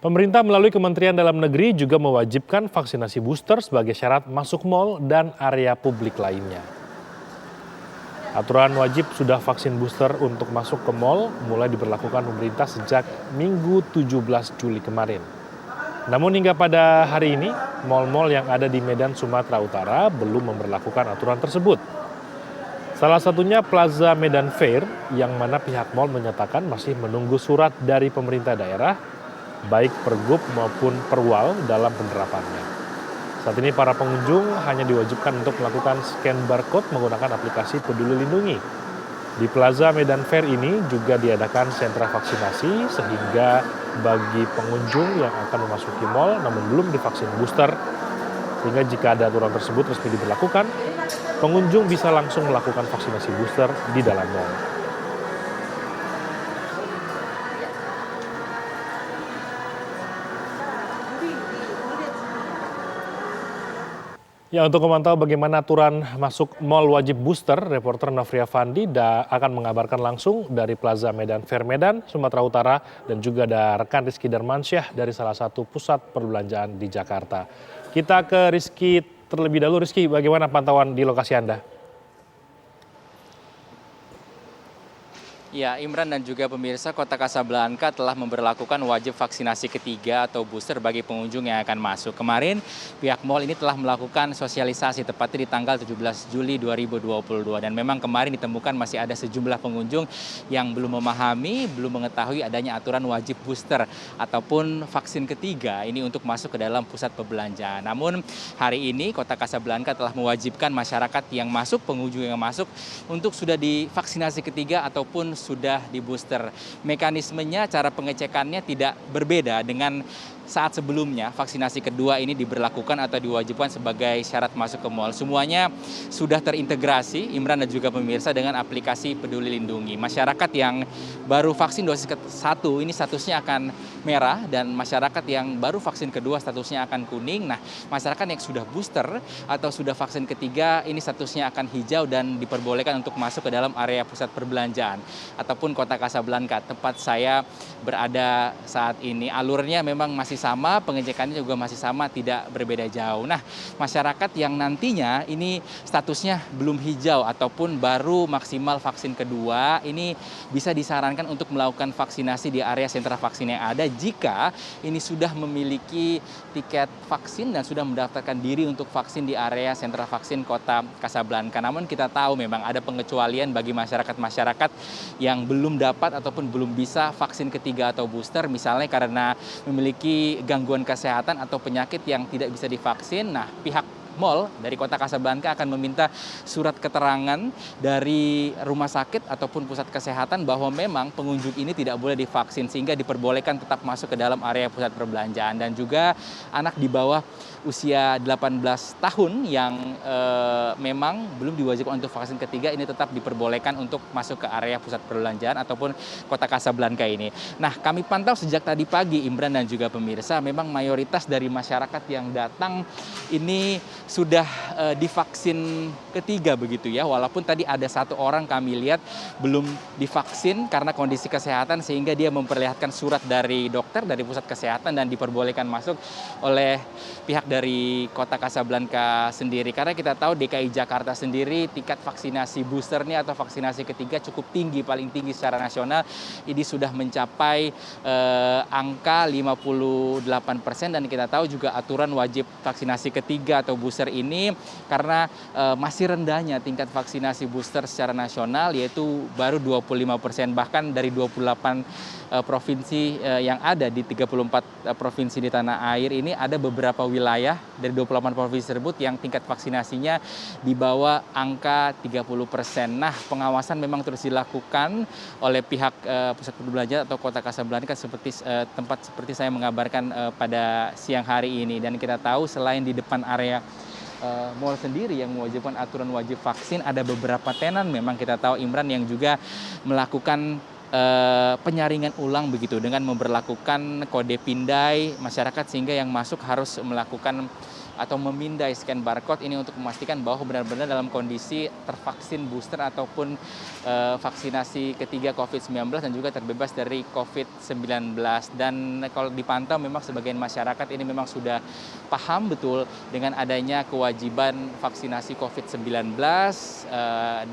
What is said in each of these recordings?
Pemerintah melalui Kementerian Dalam Negeri juga mewajibkan vaksinasi booster sebagai syarat masuk mal dan area publik lainnya. Aturan wajib sudah vaksin booster untuk masuk ke mal mulai diberlakukan pemerintah sejak Minggu 17 Juli kemarin. Namun hingga pada hari ini, mal-mal yang ada di Medan, Sumatera Utara belum memberlakukan aturan tersebut. Salah satunya Plaza Medan Fair, yang mana pihak mal menyatakan masih menunggu surat dari pemerintah daerah, baik Pergub maupun Perwal dalam penerapannya. Saat ini para pengunjung hanya diwajibkan untuk melakukan scan barcode menggunakan aplikasi Peduli Lindungi. Di Plaza Medan Fair ini juga diadakan sentra vaksinasi sehingga bagi pengunjung yang akan memasuki mal namun belum divaksin booster, sehingga jika ada aturan tersebut resmi diberlakukan, pengunjung bisa langsung melakukan vaksinasi booster di dalam mal. Ya, untuk memantau bagaimana aturan masuk mal wajib booster, reporter Nofria Fandi akan mengabarkan langsung dari Plaza Medan Fair Medan, Sumatera Utara, dan juga ada rekan Rizky Darmansyah dari salah satu pusat perbelanjaan di Jakarta. Kita ke Rizky terlebih dahulu. Rizky, bagaimana pantauan di lokasi Anda? Ya, Imran dan juga pemirsa, Kota Kasablanka telah memberlakukan wajib vaksinasi ketiga atau booster bagi pengunjung yang akan masuk. Kemarin, pihak mal ini telah melakukan sosialisasi tepatnya di tanggal 17 Juli 2022. Dan memang kemarin ditemukan masih ada sejumlah pengunjung yang belum memahami, belum mengetahui adanya aturan wajib booster ataupun vaksin ketiga ini untuk masuk ke dalam pusat perbelanjaan. Namun hari ini Kota Kasablanka telah mewajibkan masyarakat yang masuk, pengunjung yang masuk untuk sudah divaksinasi ketiga ataupun sudah di booster. Mekanismenya, cara pengecekannya tidak berbeda dengan saat sebelumnya vaksinasi kedua ini diberlakukan atau diwajibkan sebagai syarat masuk ke mal. Semuanya sudah terintegrasi, Imran dan juga pemirsa, dengan aplikasi Peduli Lindungi. Masyarakat yang baru vaksin dosis ke-1 ini statusnya akan merah, dan masyarakat yang baru vaksin kedua statusnya akan kuning. Nah, masyarakat yang sudah booster atau sudah vaksin ketiga ini statusnya akan hijau dan diperbolehkan untuk masuk ke dalam area pusat perbelanjaan ataupun Kota Kasablanka, tempat saya berada saat ini. Alurnya memang masih sama, pengecekannya juga masih sama, tidak berbeda jauh. Nah, masyarakat yang nantinya ini statusnya belum hijau ataupun baru maksimal vaksin kedua, ini bisa disarankan untuk melakukan vaksinasi di area sentra vaksin yang ada jika ini sudah memiliki tiket vaksin dan sudah mendaftarkan diri untuk vaksin di area sentra vaksin Kota Kasablanka. Namun kita tahu memang ada pengecualian bagi masyarakat-masyarakat yang belum dapat ataupun belum bisa vaksin ketiga atau booster, misalnya karena memiliki gangguan kesehatan atau penyakit yang tidak bisa divaksin. Nah, pihak mal dari Kota Kasablanka akan meminta surat keterangan dari rumah sakit ataupun pusat kesehatan bahwa memang pengunjung ini tidak boleh divaksin, sehingga diperbolehkan tetap masuk ke dalam area pusat perbelanjaan. Dan juga anak di bawah usia 18 tahun yang memang belum diwajibkan untuk vaksin ketiga ini tetap diperbolehkan untuk masuk ke area pusat perbelanjaan ataupun Kota Kasablanka ini. Nah, kami pantau sejak tadi pagi, Imran dan juga pemirsa, memang mayoritas dari masyarakat yang datang ini sudah divaksin ketiga begitu ya, walaupun tadi ada satu orang kami lihat belum divaksin karena kondisi kesehatan, sehingga dia memperlihatkan surat dari dokter, dari pusat kesehatan, dan diperbolehkan masuk oleh pihak dari Kota Kasablanka sendiri. Karena kita tahu DKI Jakarta sendiri tingkat vaksinasi boosternya atau vaksinasi ketiga cukup tinggi, paling tinggi secara nasional. Ini sudah mencapai angka 58%, dan kita tahu juga aturan wajib vaksinasi ketiga atau booster ini karena masih rendahnya tingkat vaksinasi booster secara nasional, yaitu baru 25%. Bahkan dari 28 provinsi yang ada di 34 provinsi di tanah air ini, ada beberapa wilayah dari 28 provinsi tersebut yang tingkat vaksinasinya di bawah angka 30%. Nah, pengawasan memang terus dilakukan oleh pihak pusat perbelanjaan atau Kota Kasablanka seperti tempat seperti saya mengabarkan pada siang hari ini. Dan kita tahu selain di depan area mal sendiri yang mewajibkan aturan wajib vaksin, ada beberapa tenan memang kita tahu, Imran, yang juga melakukan penyaringan ulang begitu dengan memberlakukan kode pindai masyarakat, sehingga yang masuk harus melakukan atau memindai scan barcode ini untuk memastikan bahwa benar-benar dalam kondisi tervaksin booster ataupun vaksinasi ketiga COVID-19 dan juga terbebas dari COVID-19. Dan kalau dipantau memang sebagian masyarakat ini memang sudah paham betul dengan adanya kewajiban vaksinasi COVID-19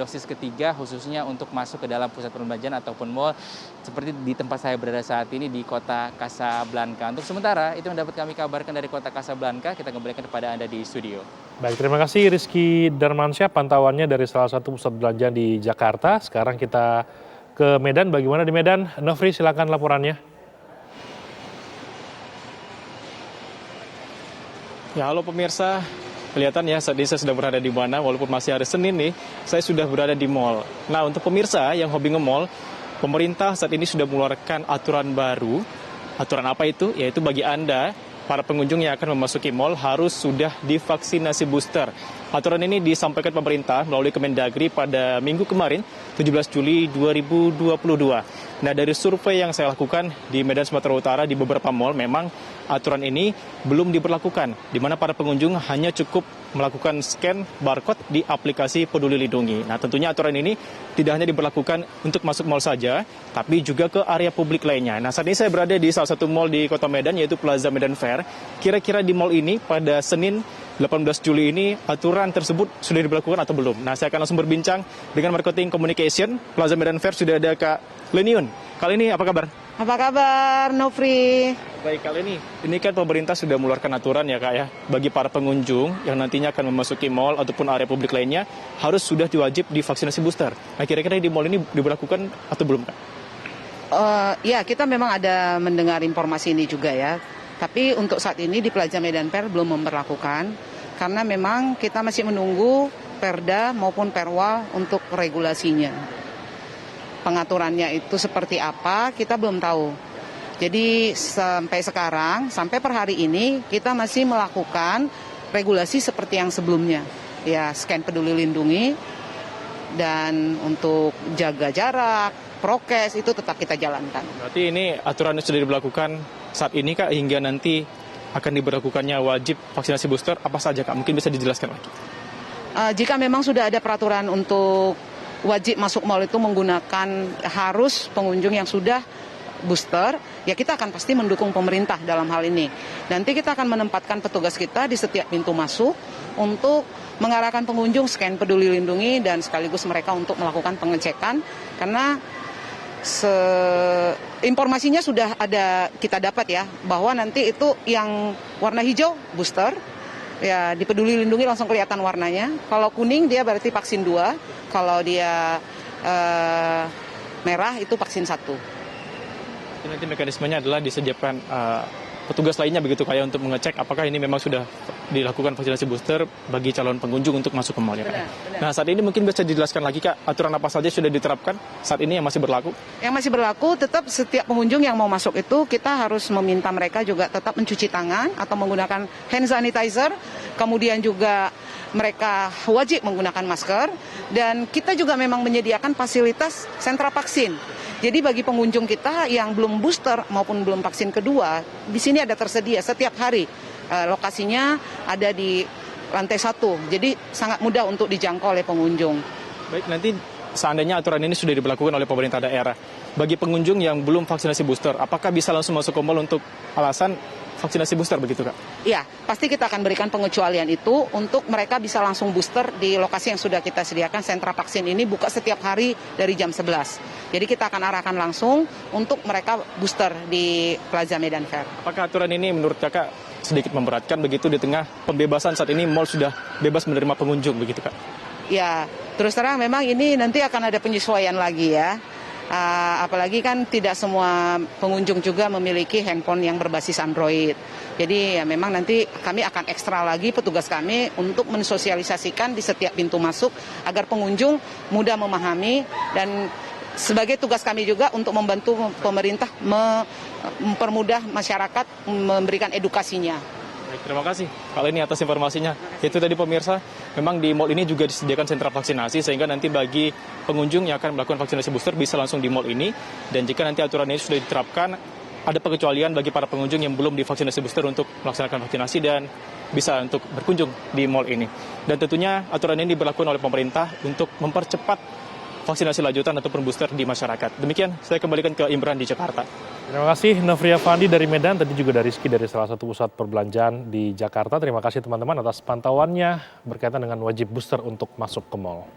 dosis ketiga khususnya untuk masuk ke dalam pusat perbelanjaan ataupun mal seperti di tempat saya berada saat ini di kota Casablanca. Untuk sementara itu yang dapat kami kabarkan dari kota Casablanca, kita kembalikan kepada Anda di studio. Baik, terima kasih Rizky Darmansyah pantauannya dari salah satu pusat belanja di Jakarta. Sekarang kita ke Medan. Bagaimana di Medan? Nofri, silakan laporannya. Ya, halo pemirsa. Kelihatan ya saat ini saya sudah berada di mana, walaupun masih hari Senin nih, saya sudah berada di mall. Nah, untuk pemirsa yang hobi nge-mall, pemerintah saat ini sudah mengeluarkan aturan baru. Aturan apa itu? Yaitu bagi Anda, para pengunjung yang akan memasuki mall harus sudah divaksinasi booster. Aturan ini disampaikan pemerintah melalui Kemendagri pada minggu kemarin, 17 Juli 2022. Nah, dari survei yang saya lakukan di Medan, Sumatera Utara, di beberapa mall, memang aturan ini belum diberlakukan, di mana para pengunjung hanya cukup melakukan scan barcode di aplikasi Peduli Lindungi. Nah, tentunya aturan ini tidak hanya diberlakukan untuk masuk mall saja, tapi juga ke area publik lainnya. Nah, saat ini saya berada di salah satu mall di Kota Medan, yaitu Plaza Medan Fair. Kira-kira di mall ini pada Senin 18 Juli ini aturan tersebut sudah diberlakukan atau belum? Nah, saya akan langsung berbincang dengan Marketing Communication Plaza Medan Fair. Sudah ada Kak Leniun. Kali ini apa kabar? Apa kabar, Nofri? Baik, kali ini kan pemerintah sudah mengeluarkan aturan ya Kak ya, bagi para pengunjung yang nantinya akan memasuki mall ataupun area publik lainnya harus sudah diwajib divaksinasi booster. Nah, kira-kira di mall ini diberlakukan atau belum Kak? Ya, kita memang ada mendengar informasi ini juga ya. Tapi untuk saat ini di Plaza Medan Fair belum memperlakukan, karena memang kita masih menunggu Perda maupun Perwal untuk regulasinya. Pengaturannya itu seperti apa, kita belum tahu. Jadi sampai sekarang, sampai per hari ini, kita masih melakukan regulasi seperti yang sebelumnya. Ya, scan Peduli Lindungi, dan untuk jaga jarak, prokes, itu tetap kita jalankan. Berarti ini aturannya sudah diberlakukan saat ini Kak, hingga nanti akan diberlakukannya wajib vaksinasi booster, apa saja Kak? Mungkin bisa dijelaskan lagi. Jika memang sudah ada peraturan untuk wajib masuk mall itu menggunakan harus pengunjung yang sudah booster, ya kita akan pasti mendukung pemerintah dalam hal ini. Nanti kita akan menempatkan petugas kita di setiap pintu masuk untuk mengarahkan pengunjung scan Peduli Lindungi dan sekaligus mereka untuk melakukan pengecekan, karena informasinya sudah ada kita dapat ya, bahwa nanti itu yang warna hijau booster, ya di Peduli Lindungi langsung kelihatan warnanya. Kalau kuning dia berarti vaksin 2, kalau dia merah itu vaksin 1. Nanti mekanismenya adalah disediakan petugas lainnya begitu kayak untuk mengecek apakah ini memang sudah dilakukan vaksinasi booster bagi calon pengunjung untuk masuk ke mall ya Kak. Benar. Nah, saat ini mungkin bisa dijelaskan lagi Kak, aturan apa saja sudah diterapkan saat ini yang masih berlaku? Yang masih berlaku tetap setiap pengunjung yang mau masuk itu kita harus meminta mereka juga tetap mencuci tangan atau menggunakan hand sanitizer, kemudian juga mereka wajib menggunakan masker, dan kita juga memang menyediakan fasilitas sentra vaksin. Jadi bagi pengunjung kita yang belum booster maupun belum vaksin kedua, di sini ada tersedia setiap hari. Lokasinya ada di lantai 1, jadi sangat mudah untuk dijangkau oleh pengunjung. Baik, nanti seandainya aturan ini sudah diberlakukan oleh pemerintah daerah, bagi pengunjung yang belum vaksinasi booster, apakah bisa langsung masuk ke mall untuk alasan vaksinasi booster begitu Kak? Iya, pasti kita akan berikan pengecualian itu untuk mereka bisa langsung booster di lokasi yang sudah kita sediakan. Sentra vaksin ini buka setiap hari dari jam 11. Jadi kita akan arahkan langsung untuk mereka booster di Plaza Medan Fair. Apakah aturan ini menurut Kakak sedikit memberatkan begitu di tengah pembebasan saat ini mall sudah bebas menerima pengunjung begitu Kak? Ya, terus terang memang ini nanti akan ada penyesuaian lagi ya. Apalagi kan tidak semua pengunjung juga memiliki handphone yang berbasis Android. Jadi ya memang nanti kami akan ekstra lagi petugas kami untuk mensosialisasikan di setiap pintu masuk agar pengunjung mudah memahami, dan sebagai tugas kami juga untuk membantu pemerintah mempermudah masyarakat memberikan edukasinya. Baik, terima kasih kali ini atas informasinya. Itu tadi pemirsa, memang di mall ini juga disediakan sentra vaksinasi sehingga nanti bagi pengunjung yang akan melakukan vaksinasi booster bisa langsung di mall ini, dan jika nanti aturan ini sudah diterapkan, ada pengecualian bagi para pengunjung yang belum divaksinasi booster untuk melaksanakan vaksinasi, dan bisa untuk berkunjung di mal ini. Dan tentunya aturan ini diberlakukan oleh pemerintah untuk mempercepat vaksinasi lanjutan ataupun booster di masyarakat. Demikian, saya kembalikan ke Imran di Jakarta. Terima kasih Novria Fandi dari Medan, tadi juga dari Rizky dari salah satu pusat perbelanjaan di Jakarta. Terima kasih teman-teman atas pantauannya berkaitan dengan wajib booster untuk masuk ke mal.